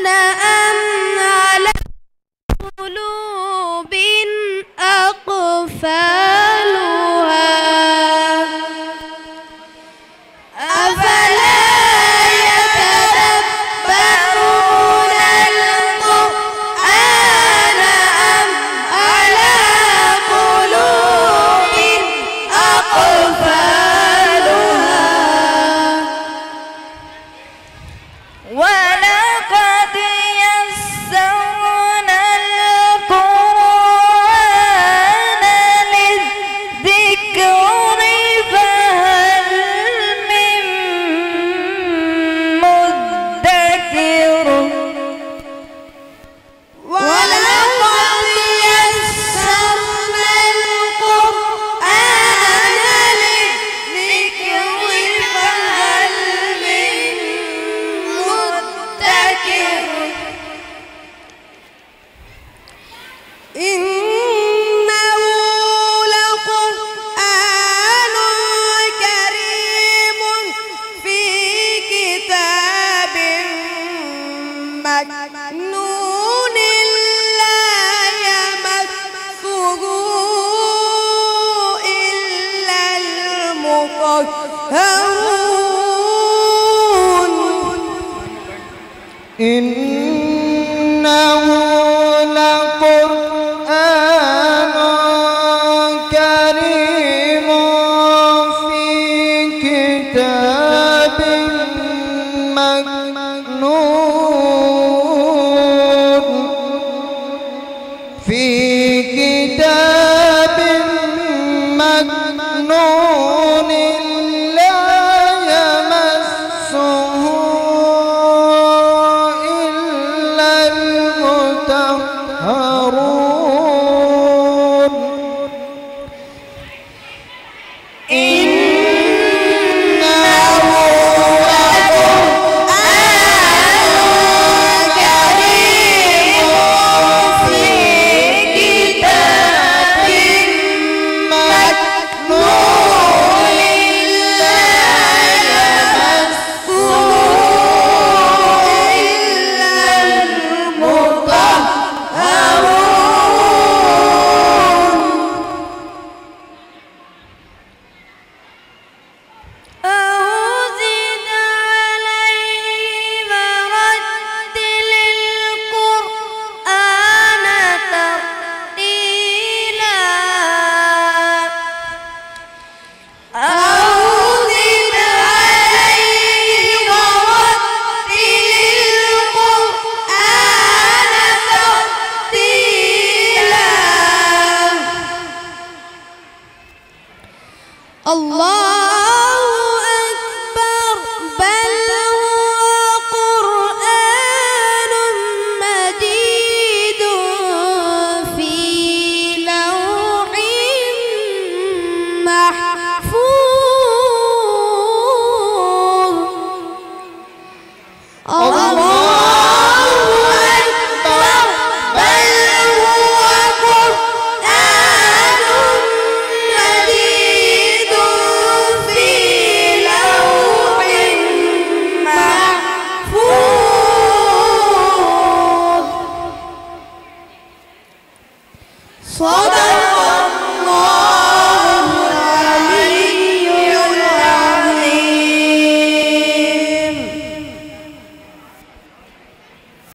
أم على قلوب أقفالها أفلا يتدبرون القرآن أم على قلوب أقفالها ولقد يسرنا القرآن للذكر فهل من مدكر ولقد يسرنا القرآن للذكر فهل من مدكر إنه لقرآن كريم في كتاب مكنون لا يمسه إلا المطهرون إنه لقرآن كريم في كتاب مكنون في كتاب مكنون لا يمسه إلا المطهرون إنه لقرآن كريم في كتاب مكنون لا يمسه إلا المطهرون أوزد عليه ورتل القرآن ترتيلا أوزد عليه ورتل القرآن ترتيلا الله أكبر بل هو قرآن مجيد في لوح محفوظ الله أكبر بل هو قرآن مجيد في لوح محفوظ صدق